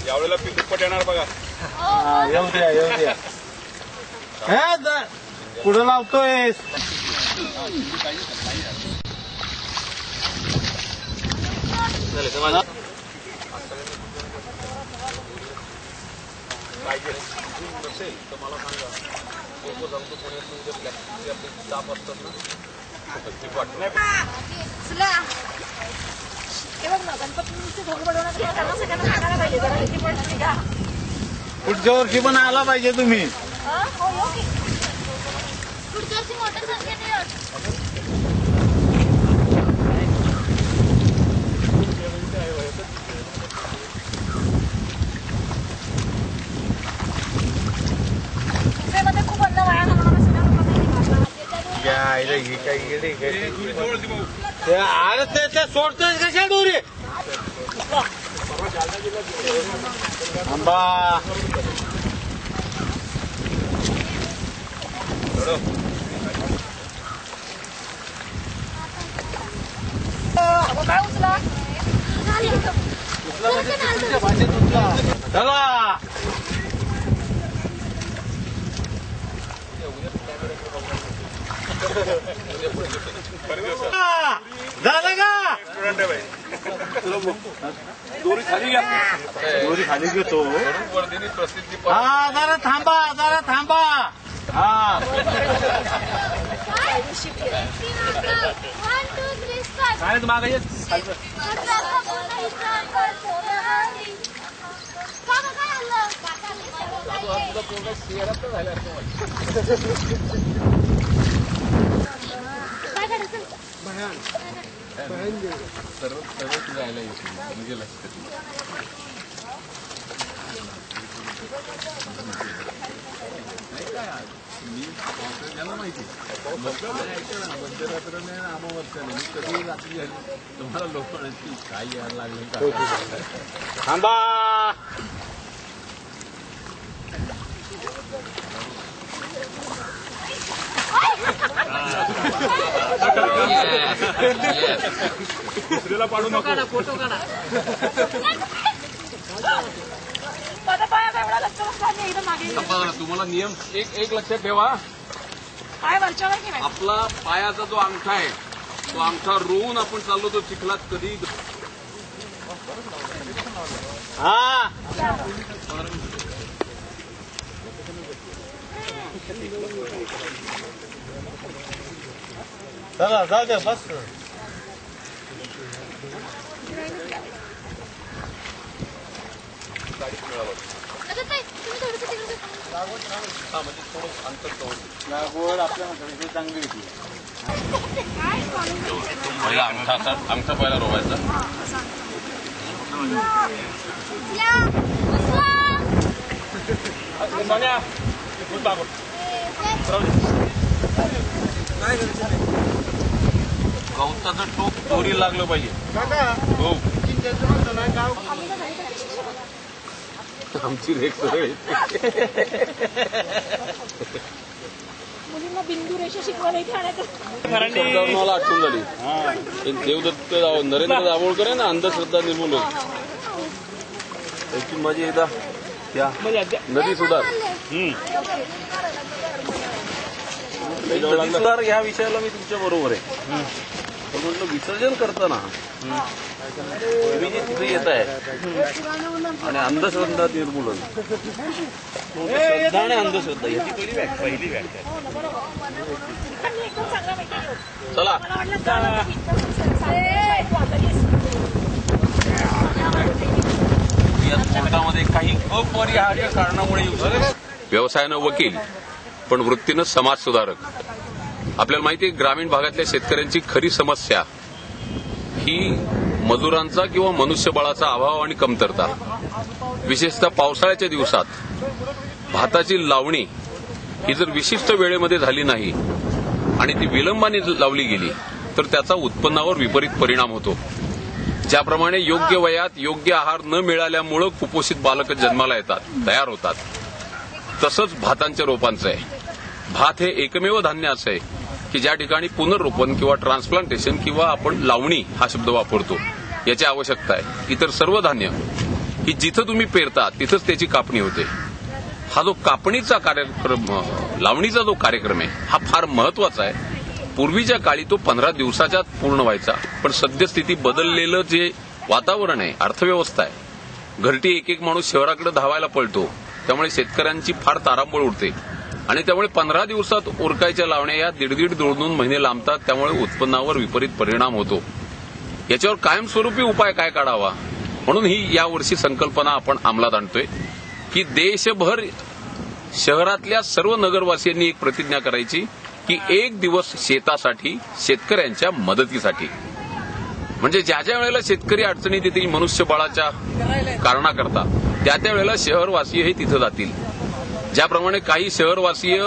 यावेळेला पीक दुप्पट येणार बघा. येऊ द्या पुढे लावतोय. नसेल तर मला सांगा. लोक सांगतो पुण्यात ताप असतात ना पुढच्या वर्षी पण आला पाहिजे तुम्ही. अरे ते सोडतोय कशा दोरी आंबा. काय उचला चला झालं का. दोरी खाली घ्या. दोरी खाली घेतो. वर्धिनी प्रसिद्धी हा जरा थांबा. हा काय मागायचे सर्व जायला येते म्हणजे लक्षात मी त्याला माहिती मध्यरात्र नाही आमावस्या नाही. मी कधी रात्री झाली तुम्हाला लोक म्हणतील काय यायला लागले का. थांबा. दुसऱ्याला पाडू नको. फोटो काढा. तुम्हाला नियम एक लक्षात ठेवा. आपला पायाचा जो अंगठा आहे तो अंगठा रोवून आपण चाललो तो चिखलात कधी. हा चला जाऊ द्या बस. म्हणजे थोडं अंतर लागवड आपल्या चांगली होती. पहिला अंगठा पहिला रोवायचा. गवताचं टोक दोरी लागलं पाहिजे. हो आमची रेख मुलींना बिंदू रेषा शिकवायला इथे आणायचं. मला आठवण झाली. देवदत्त नरेंद्र दाभोळकर आहे ना अंधश्रद्धा निर्मूलन त्याची माझी एकदा त्या नदी सुधार नदी सुधार ह्या विषयाला मी तुमच्या बरोबर आहे. पण म्हटलं विसर्जन करताना तुम्ही जे तिथे येत आहे आणि अंधश्रद्धा निर्मूलन श्रद्धा आणि अंधश्रद्धा याची पहिली व्याख्या. चला या कोर्टामध्ये काही अपरिहार्य कारणामुळे येऊ शकते. व्यवसायानं वकील पण वृत्तीनं समाज सुधारक. आपल्याला माहिती आहे ग्रामीण भागातल्या शेतकऱ्यांची खरी समस्या ही मजुरांचा किंवा मनुष्यबळाचा अभाव आणि कमतरता. विशेषतः पावसाळ्याच्या दिवसात भाताची लावणी ही जर विशिष्ट वेळेमध्ये झाली नाही आणि ती विलंबाने लावली गेली तर त्याचा उत्पन्नावर विपरीत परिणाम होतो. ज्याप्रमाणे योग्य वयात योग्य आहार न मिळाल्यामुळे कुपोषित बालक जन्माला येतात तयार होतात तसंच भातांच्या रोपांचं आहे. भात हे एकमेव धान्य असं आहे की ज्या ठिकाणी पुनर्रोपण किंवा ट्रान्सप्लांटेशन किंवा आपण लावणी हा शब्द वापरतो याची आवश्यकता आहे. इतर सर्व धान्य की जिथं तुम्ही पेरता तिथंच त्याची कापणी होते. हा जो कापणीचा कार्यक्रम, लावणीचा जो कार्यक्रम आहे हा फार महत्वाचा आहे. पूर्वीच्या काळी तो 15 दिवसाच्यात पूर्ण व्हायचा, पण सद्यस्थिती बदललेलं जे वातावरण आहे, अर्थव्यवस्था आहे, घरटी एक एक माणूस शहराकडे धावायला पळतो, त्यामुळे शेतकऱ्यांची फार तारांबळ उडते आणि त्यामुळे 15 दिवसात उरकायच्या लावण्या या 1.5-2 महिने लांबतात. त्यामुळे उत्पन्नावर विपरीत परिणाम होतो. याच्यावर कायमस्वरूपी उपाय काय काढावा, म्हणून ही यावर्षी संकल्पना आपण अंमलात आणतोय की देशभर शहरातल्या सर्व नगरवासियांनी एक प्रतिज्ञा करायची की 1 दिवस शेतासाठी, शेतकऱ्यांच्या मदतीसाठी. म्हणजे ज्या ज्या वेळेला शेतकरी अडचणीत येतील मनुष्यबळाच्या कारणाकरता, त्या त्या वेळेला शहरवासीय हे तिथं जातील. ज्याप्रमाणे काही शहरवासीय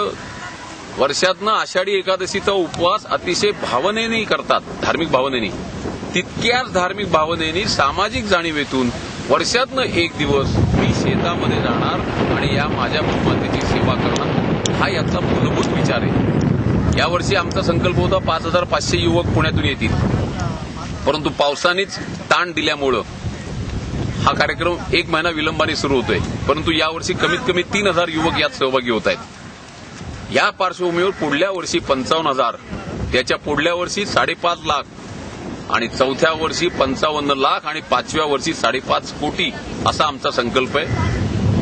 वर्षातनं आषाढी एकादशीचा उपवास अतिशय भावनेने करतात, धार्मिक भावनेने, तितक्याच धार्मिक भावनेने सामाजिक जाणीवेतून वर्षातनं 1 दिवस मी शेतामध्ये जाणार आणि या माझ्या भूमातेची सेवा करणार, हा याचा मूलभूत विचार आहे. यावर्षी आमचा संकल्प होता 5500 युवक पुण्यातून येतील, परंतु पावसानेच ताण दिल्यामुळं हा कार्यक्रम 1 महिना विलंबाने सुरू होतोय. परंतु यावर्षी कमीत कमी 3000 युवक यात सहभागी होत आहेत. या पार्श्वभूमीवर पुढल्या वर्षी 55,000, त्याच्या पुढल्या वर्षी 5.5 लाख आणि चौथ्या वर्षी 55 लाख आणि 5व्या वर्षी 5.5 कोटी असा आमचा संकल्प आहे.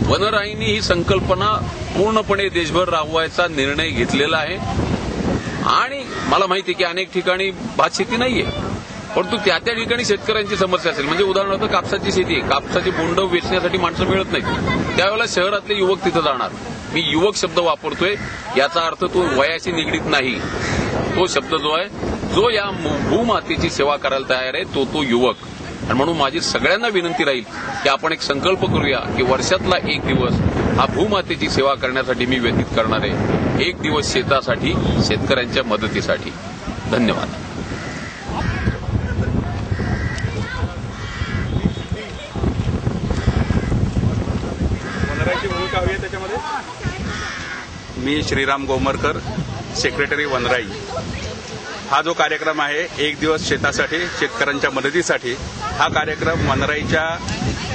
वनराईंनी ही संकल्पना पूर्णपणे देशभर राबवायचा निर्णय घेतलेला आहे आणि मला माहिती आहे की अनेक ठिकाणी भातशेती नाहीये, परंतु त्या त्या ठिकाणी शेतकऱ्यांची समस्या असेल. म्हणजे उदाहरणार्थ कापसाची शेती आहे, कापसाची बोंड वेचण्यासाठी माणसं मिळत नाहीत, त्यावेळेला शहरातले युवक तिथं जाणार. मी युवक शब्द वापरतोय, याचा अर्थ तो वयाशी निगडीत नाही. तो शब्द जो आहे, जो या भूमातेची सेवा करायला तयार आहे, तो युवक. आणि म्हणून माझी सगळ्यांना विनंती राहील की आपण एक संकल्प करूया की वर्षातला 1 दिवस हा भूमातेची सेवा करण्यासाठी मी व्यतीत करणार आहे. 1 दिवस शेतासाठी, शेतकऱ्यांच्या मदतीसाठी. धन्यवाद. मी श्रीराम गोमरकर, सेक्रेटरी वनराई. हा जो कार्यक्रम आहे 1 दिवस शेतासाठी, शेतकऱ्यांच्या मदतीसाठी, हा कार्यक्रम वनराईच्या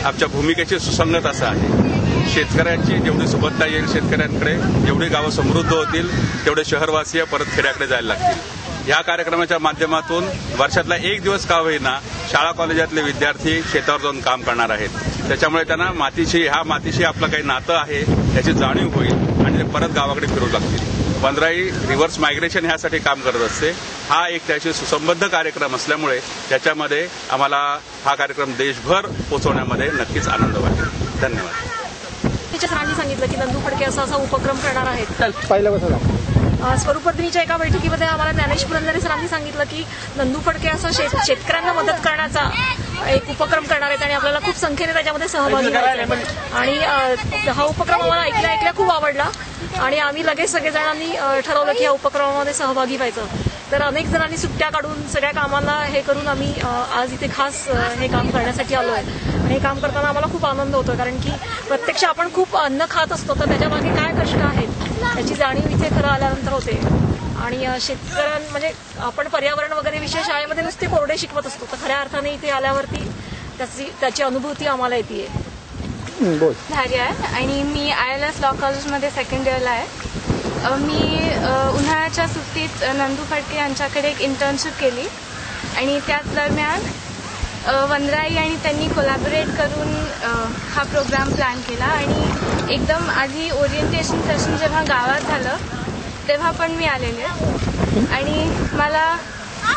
आमच्या भूमिकेची सुसंगत असा आहे. शेतकऱ्यांची जेवढी सुबत्ता येईल शेतकऱ्यांकडे, जेवढी गावं समृद्ध होतील तेवढे शहरवासीय परत खेड्याकडे जायला लागतील. या कार्यक्रमाच्या माध्यमातून वर्षातला 1 दिवस का होईना शाळा कॉलेजातले विद्यार्थी शेतावर जाऊन काम करणार आहेत. त्याच्यामुळे त्यांना मातीशी आपलं काही नातं आहे याची जाणीव होईल आणि ते परत गावाकडे फिरू लागतील. वनराई रिव्हर्स मायग्रेशन ह्यासाठी काम करत असते. हा एक त्याशी सुसंबद्ध कार्यक्रम असल्यामुळे त्याच्यामध्ये आम्हाला हा कार्यक्रम देशभर पोहोचवण्यामध्ये नक्कीच आनंद वाटेल. धन्यवाद. सरांनी सांगितलं की नंदू फडके असा उपक्रम करणार आहेत. पहिलं स्वरूपदिनीच्या एका बैठकीमध्ये आम्हाला ज्ञानेश पुरंदरे सरांनी सांगितलं की नंदू फडके असं शेतकऱ्यांना मदत करण्याचा एक उपक्रम करणार आहेत आणि आपल्याला खूप संख्येने त्याच्यामध्ये सहभागी व्हायचं. आणि हा उपक्रम आम्हाला ऐकल्या खूप आवडला आणि आम्ही लगेच सगळेजणांनी ठरवलं की या उपक्रमामध्ये सहभागी व्हायचं. तर अनेक जणांनी सुट्ट्या काढून सगळ्या कामाला हे करून आम्ही आज इथे खास हे काम करण्यासाठी आलोय. आणि हे काम करताना आम्हाला खूप आनंद होतो, कारण की प्रत्यक्ष आपण खूप अन्न खात असतो, तर त्याच्यामागे काय कष्ट आहेत याची जाणीव इथे खरं आल्यानंतर होते. आणि म्हणजे आपण पर्यावरण वगैरे विषय शाळेमध्ये नुसते कोरडे शिकवत असतो, तर खऱ्या अर्थाने इथे आल्यावरती त्याची अनुभूती आम्हाला येते. धार्या आहे आणि मी ILS लॉ कॉलेजमध्ये 2nd इयरला आहे. मी उन्हाळ्याच्या सुट्टीत नंदू फडके यांच्याकडे एक इंटर्नशिप केली आणि त्याच दरम्यान वनराई आणि त्यांनी कोलॅबोरेट करून हा प्रोग्राम प्लॅन केला. आणि एकदम आधी ओरिएंटेशन सेशन जेव्हा गावात झालं तेव्हा पण मी आलेले आणि मला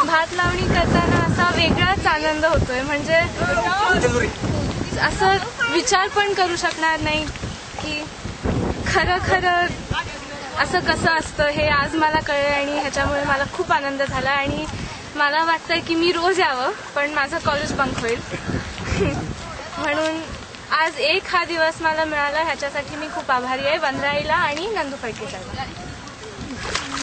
भात लावणी करताना असा वेगळाच आनंद होतोय. म्हणजे असं विचार पण करू शकणार नाही की खरं असं कसं असतं हे आज मला कळलं आणि ह्याच्यामुळे मला खूप आनंद झाला. आणि मला वाटतंय की मी रोज यावं, पण माझं कॉलेज बंक होईल. म्हणून आज हा दिवस मला मिळाला, ह्याच्यासाठी मी खूप आभारी आहे वनराईला आणि नंदू फडके साहेब.